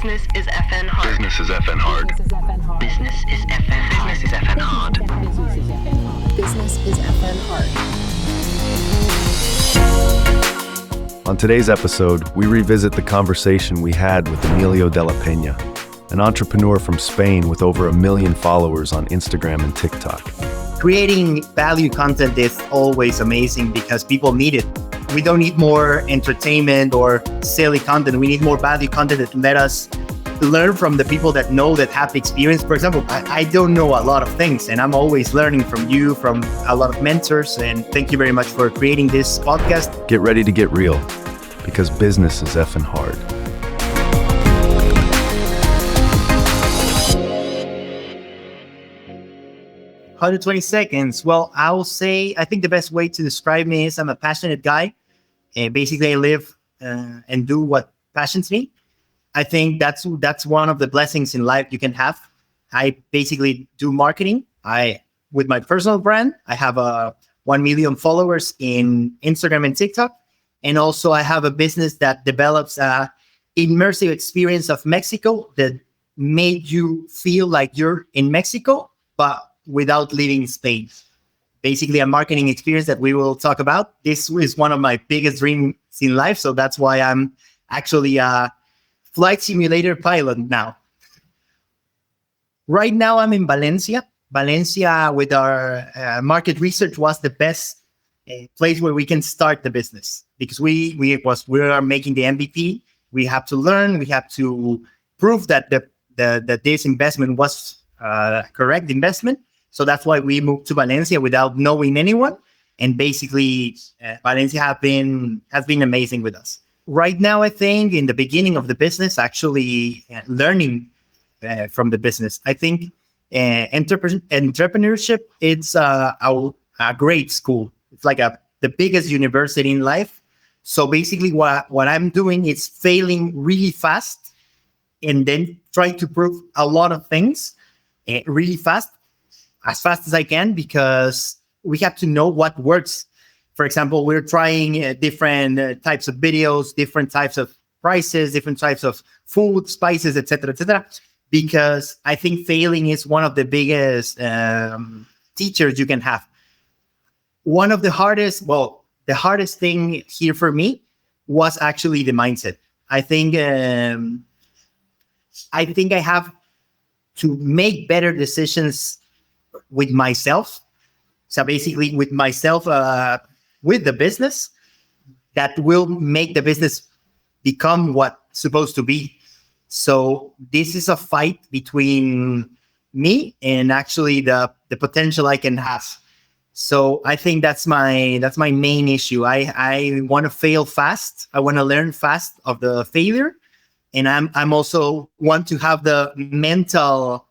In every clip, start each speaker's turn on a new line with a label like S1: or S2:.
S1: Business is FN hard.
S2: Business is FN hard.
S1: Business is FN hard.
S2: Business is FN hard.
S3: Business is FN hard.
S4: On today's episode, we revisit the conversation we had with Emilio Dela Peña, an entrepreneur from Spain with over 1 million followers on Instagram and TikTok.
S5: Creating value content is always amazing because people need it. We don't need more entertainment or silly content. We need more value content that let us learn from the people that know, that have experience. For example, I don't know a lot of things, and I'm always learning from you, from a lot of mentors. And thank you very much for creating this podcast.
S4: Get ready to get real, because business is effing hard.
S5: How to 20 seconds? Well, I will say, I think the best way to describe me is I'm a passionate guy. Basically, I live and do what passions me. I think that's one of the blessings in life you can have. I basically do marketing. With my personal brand, I have 1 million followers in Instagram and TikTok. And also I have a business that develops a immersive experience of Mexico that made you feel like you're in Mexico, but without leaving Spain. Basically a marketing experience that we will talk about. This is one of my biggest dreams in life. So that's why I'm actually a flight simulator pilot now. Right now I'm in Valencia. Valencia with our market research was the best place where we can start the business because we are making the MVP. We have to learn. We have to prove that that this investment was correct investment. So that's why we moved to Valencia without knowing anyone. And basically, Valencia has been amazing with us. Right now, I think in the beginning of the business, actually learning from the business. I think entrepreneurship is a great school. It's like the biggest university in life. So basically, what I'm doing is failing really fast and then trying to prove a lot of things really fast. As fast as I can, because we have to know what works. For example, we're trying different types of videos, different types of prices, different types of food, spices, etc., because I think failing is one of the biggest teachers you can have. One of the hardest thing here for me was actually the mindset. I think I have to make better decisions with myself. So basically with myself, with the business that will make the business become what's supposed to be. So this is a fight between me and actually the potential I can have. So I think that's my main issue. I want to fail fast. I want to learn fast of the failure. And I'm also want to have the mental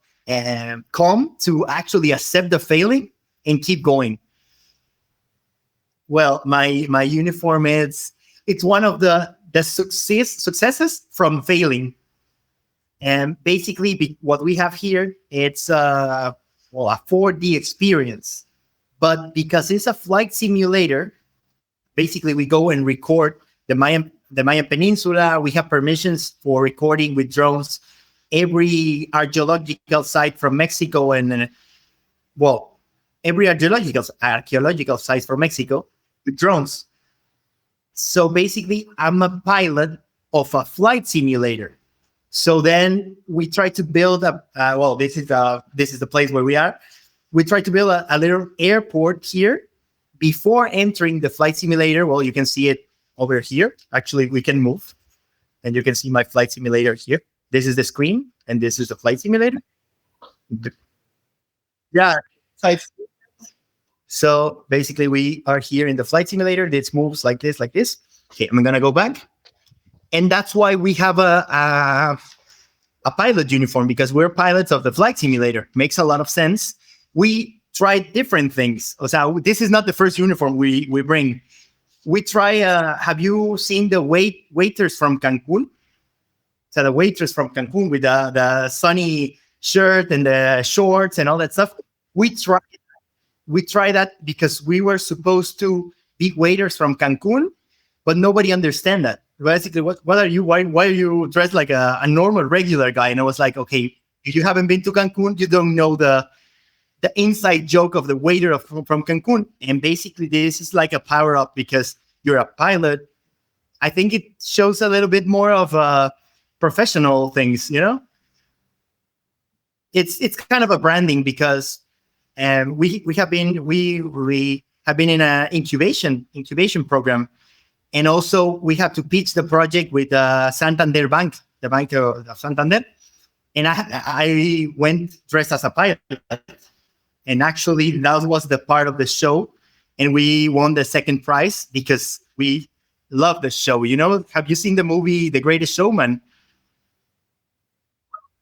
S5: calm to actually accept the failing and keep going. Well, my uniform it's one of the successes from failing. And basically what we have here, it's a 4D experience. But because it's a flight simulator, basically we go and record the Mayan Peninsula. We have permissions for recording with drones every archaeological site from Mexico and every archaeological site from Mexico with drones. So basically, I'm a pilot of a flight simulator. So then we try to build this is the place where we are. We try to build a little airport here before entering the flight simulator. Well, you can see it over here. Actually, we can move, and you can see my flight simulator here. This is the screen, and this is the flight simulator. Yeah. So basically, we are here in the flight simulator. This moves like this. Okay, I'm going to go back. And that's why we have a pilot uniform, because we're pilots of the flight simulator. Makes a lot of sense. We tried different things. So this is not the first uniform we bring. We try, have you seen the waiters from Cancun? So the waitress from Cancun with the sunny shirt and the shorts and all that stuff. We tried that because we were supposed to be waiters from Cancun, but nobody understand that. basically, what are you? Why are you dressed like a normal regular guy? And I was like, okay, if you haven't been to Cancun, you don't know the inside joke of the waiter from Cancun. And basically, this is like a power up because you're a pilot. I think it shows a little bit more of professional things, you know. It's kind of a branding because we have been in an incubation program, and also we have to pitch the project with Santander Bank, the Bank of Santander, and I went dressed as a pilot, and actually that was the part of the show, and we won the second prize because we love the show. You know, have you seen the movie The Greatest Showman?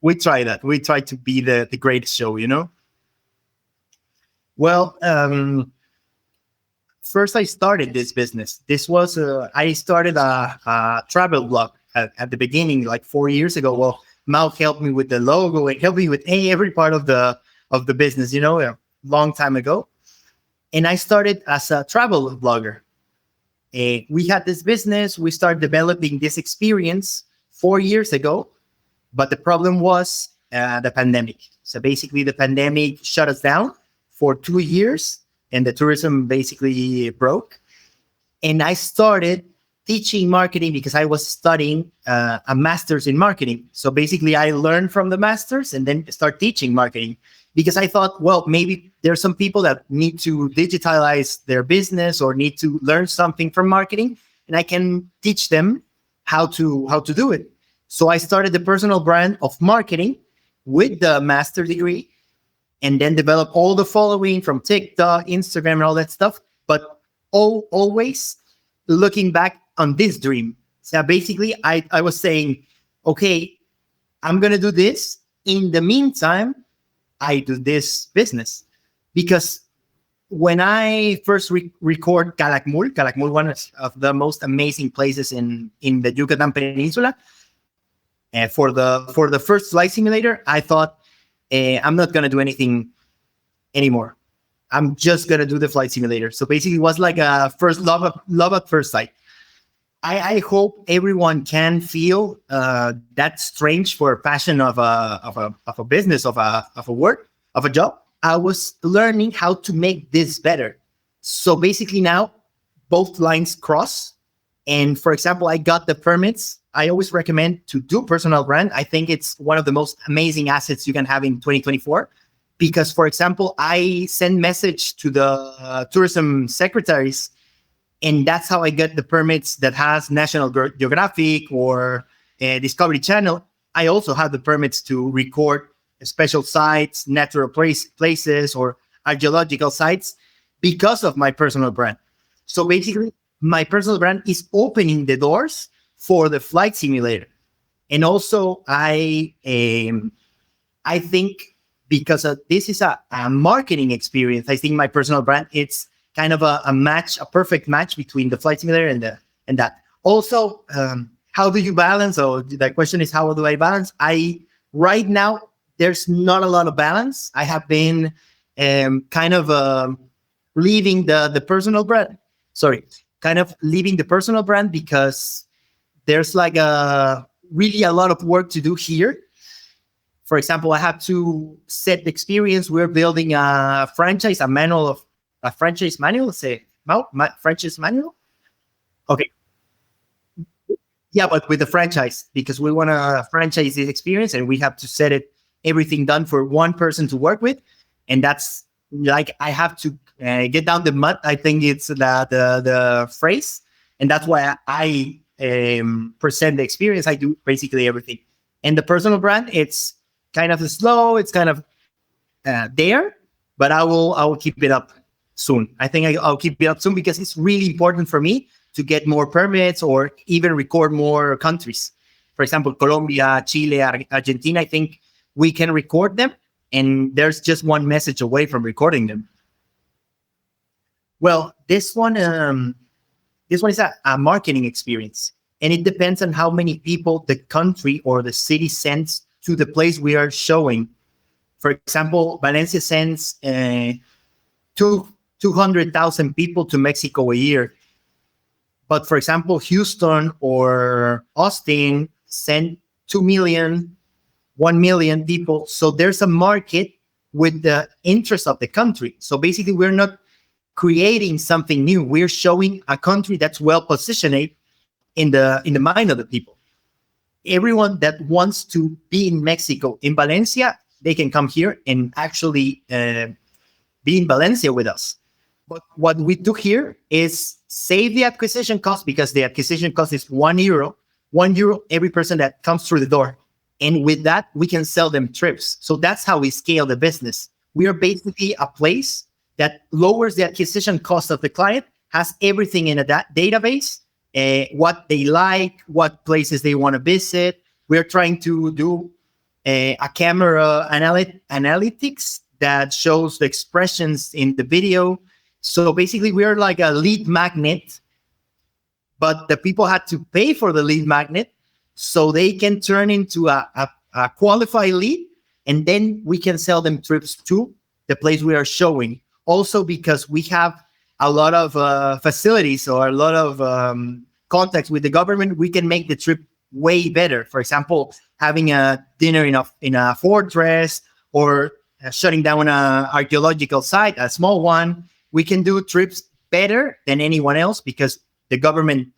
S5: We try that. We try to be the greatest show, you know? Well, first I started this business. This was, I started a travel blog at the beginning, like 4 years ago. Well, Mao helped me with the logo and helped me with every part of the business, you know, a long time ago. And I started as a travel blogger. We had this business. We started developing this experience 4 years ago. But the problem was the pandemic. So basically, the pandemic shut us down for 2 years, and the tourism basically broke. And I started teaching marketing because I was studying a master's in marketing. So basically, I learned from the masters and then start teaching marketing because I thought, well, maybe there's some people that need to digitalize their business or need to learn something from marketing, and I can teach them how to do it. So I started the personal brand of marketing with the master degree and then developed all the following from TikTok, Instagram, and all that stuff. But always looking back on this dream. So basically, I was saying, okay, I'm going to do this. In the meantime, I do this business. Because when I first record Calakmul, one of the most amazing places in the Yucatan Peninsula, for the first flight simulator, I thought, I'm not going to do anything anymore. I'm just going to do the flight simulator. So basically, it was like a first love at first sight. I hope everyone can feel that strange for a passion of a business, of a work, of a job. I was learning how to make this better. So basically now, both lines cross. And for example, I got the permits. I always recommend to do personal brand. I think it's one of the most amazing assets you can have in 2024. Because, for example, I send message to the tourism secretaries, and that's how I get the permits that has National Geographic or Discovery Channel. I also have the permits to record special sites, natural places, or archaeological sites because of my personal brand. So basically, my personal brand is opening the doors for the flight simulator. And also, I think because this is a marketing experience, I think my personal brand, it's kind of a perfect match between the flight simulator and that. Also, how do you balance? So the question is, how do I balance? Right now, there's not a lot of balance. I have been kind of leaving the personal brand. Kind of leaving the personal brand because there's like really a lot of work to do here. For example, I have to set the experience. We're building a franchise, a franchise manual. Franchise manual. Okay. Yeah, but with the franchise, because we want to franchise this experience, and we have to set it everything done for one person to work with, and that's like I have to get down the mud. I think it's the phrase, and that's why I present the experience. I do basically everything, and the personal brand, it's kind of slow. It's kind of there, but I will keep it up soon. I think I'll keep it up soon because it's really important for me to get more permits or even record more countries. For example, Colombia, Chile, Argentina. I think we can record them, and there's just one message away from recording them. Well, this one is a marketing experience, and it depends on how many people the country or the city sends to the place we are showing. For example, Valencia sends 200,000 people to Mexico a year. But for example, Houston or Austin send 2 million, 1 million people. So there's a market with the interest of the country. So basically, we're not creating something new. We're showing a country that's well positioned in the mind of the people. Everyone that wants to be in Mexico, in Valencia, they can come here and actually be in Valencia with us. But what we do here is save the acquisition cost, because the acquisition cost is €1, €1 every person that comes through the door. And with that, we can sell them trips. So that's how we scale the business. We are basically a place that lowers the acquisition cost of the client, has everything in a database, what they like, what places they want to visit. We're trying to do a camera analytics that shows the expressions in the video. So basically, we're like a lead magnet, but the people had to pay for the lead magnet so they can turn into a qualified lead, and then we can sell them trips to the place we are showing. Also, because we have a lot of facilities or a lot of contacts with the government, we can make the trip way better. For example, having a dinner in a fortress, or shutting down an archaeological site, a small one. We can do trips better than anyone else because the government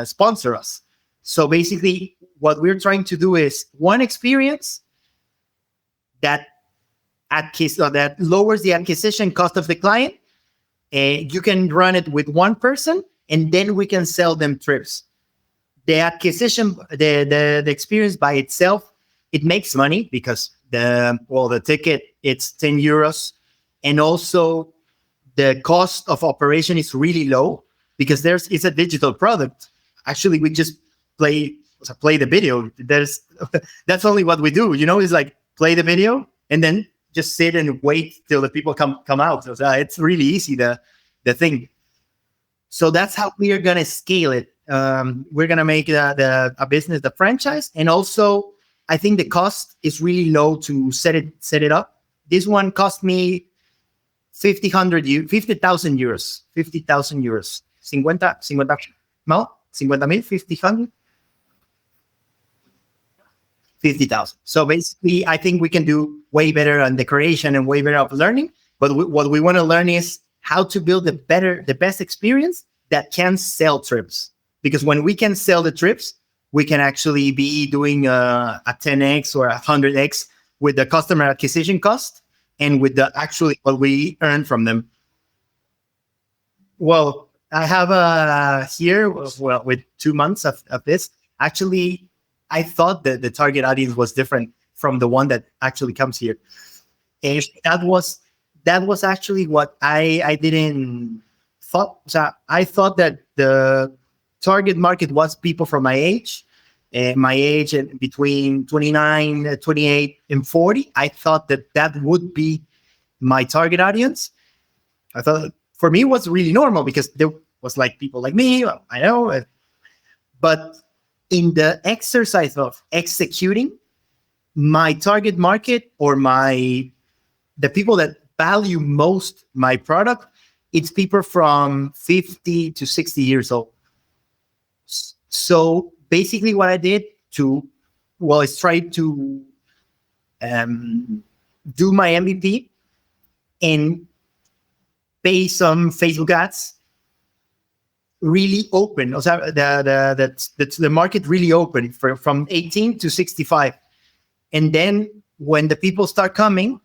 S5: sponsor us. So basically, what we're trying to do is one experience that that lowers the acquisition cost of the client. You can run it with one person, and then we can sell them trips. The acquisition, the experience by itself, it makes money because the ticket, it's €10, and also the cost of operation is really low because it's a digital product. Actually, we just play the video. That's only what we do. It's like play the video and then just sit and wait till the people come out. So it's really easy, the thing. So that's how we are gonna scale it. We're gonna make a business, the franchise, and also I think the cost is really low to set it up. This one cost me 50,000 euros. 50,000 euros. 50,000. So basically, I think we can do way better on decoration and way better of learning. But what we want to learn is how to build the best experience that can sell trips. Because when we can sell the trips, we can actually be doing a 10x or 100x with the customer acquisition cost and with what we earn from them. Well, I have here, with 2 months of this. Actually, I thought that the target audience was different from the one that actually comes here. And that was actually what I didn't thought. So I thought that the target market was people from my age and between 29, 28, and 40. I thought that would be my target audience. I thought for me it was really normal because there was like people like me, I know. But in the exercise of executing, my target market or the people that value most my product, it's people from 50 to 60 years old. So basically what I did is try to do my MVP and pay some Facebook ads really open. The market really open from 18 to 65. And then when the people start coming,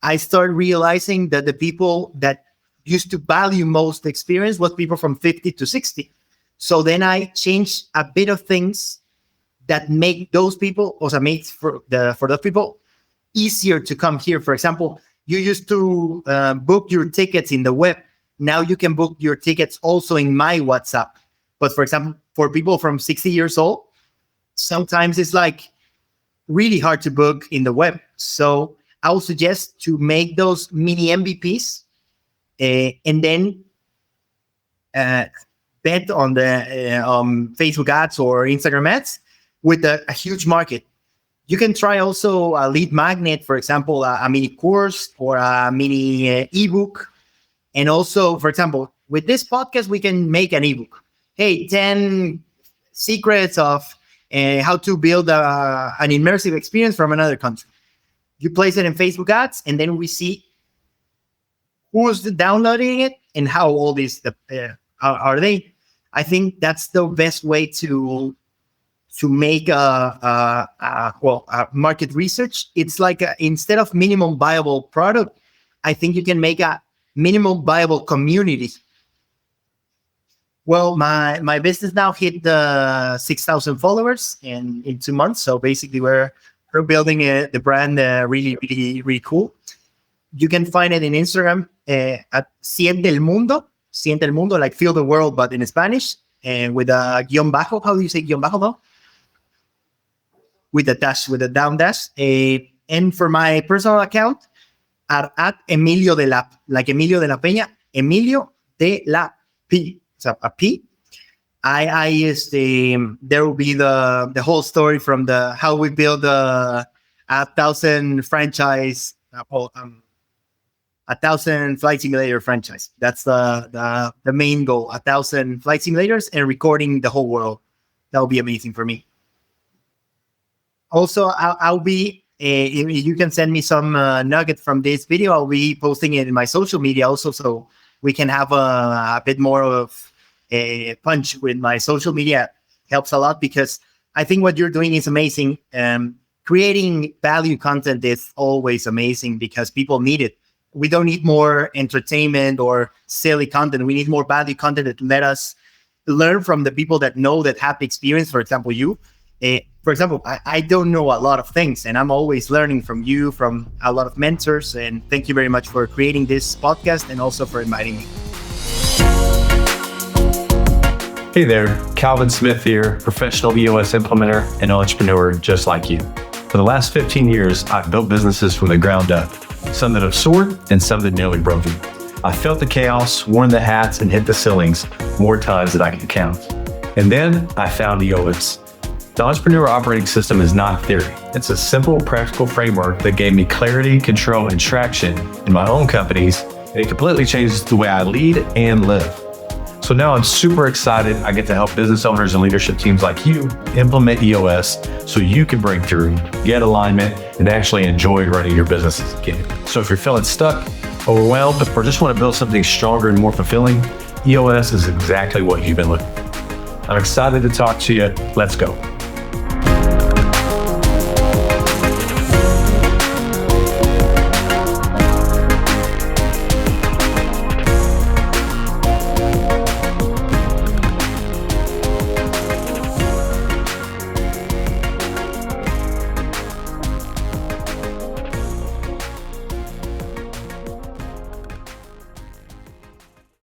S5: I start realizing that the people that used to value most experience was people from 50 to 60. So then I changed a bit of things that make those people, for those people easier to come here. For example, you used to book your tickets in the web. Now you can book your tickets also in my WhatsApp. But for example, for people from 60 years old, sometimes it's like really hard to book in the web. So I would suggest to make those mini MVPs and then bet on the Facebook ads or Instagram ads with a huge market. You can try also a lead magnet, for example, a mini course or a mini ebook. And also, for example, with this podcast, we can make an ebook. hey, 10 secrets of how to build an immersive experience from another country. You place it in Facebook ads, and then we see who's downloading it and how old are they. I think that's the best way to make a market research. It's like instead of minimum viable product, I think you can make a minimum viable community. Well, my business now hit the 6,000 followers in 2 months. So basically, we're building the brand really, really, really cool. You can find it in Instagram at Siente el Mundo, like feel the world, but in Spanish, and with a guión bajo. How do you say guión bajo, though? With a dash, with a down dash. And for my personal account, at Emilio Dela, like Emilio Dela Peña, Emilio Dela P. So a P. There will be the whole story from how we build a 1,000 franchise, 1,000 flight simulator franchise. That's the main goal. 1,000 flight simulators and recording the whole world. That will be amazing for me. Also, I'll be, if you can send me some nugget from this video, I'll be posting it in my social media also, so we can have a bit more of a punch with my social media. Helps a lot, because I think what you're doing is amazing. Creating value content is always amazing because people need it. We don't need more entertainment or silly content. We need more value content that let us learn from the people that know, that have experience. For example, you. For example, I don't know a lot of things, and I'm always learning from you, from a lot of mentors. And thank you very much for creating this podcast and also for inviting me.
S2: Hey there, Calvin Smith here, professional EOS implementer and entrepreneur just like you. For the last 15 years, I've built businesses from the ground up, some that have soared and some that nearly broken. I felt the chaos, worn the hats, and hit the ceilings more times than I can count. And then I found EOS. The Entrepreneur Operating System is not theory. It's a simple, practical framework that gave me clarity, control, and traction in my own companies, and it completely changes the way I lead and live. So now I'm super excited. I get to help business owners and leadership teams like you implement EOS so you can break through, get alignment, and actually enjoy running your businesses again. So if you're feeling stuck, overwhelmed, or just want to build something stronger and more fulfilling, EOS is exactly what you've been looking for. I'm excited to talk to you. Let's go.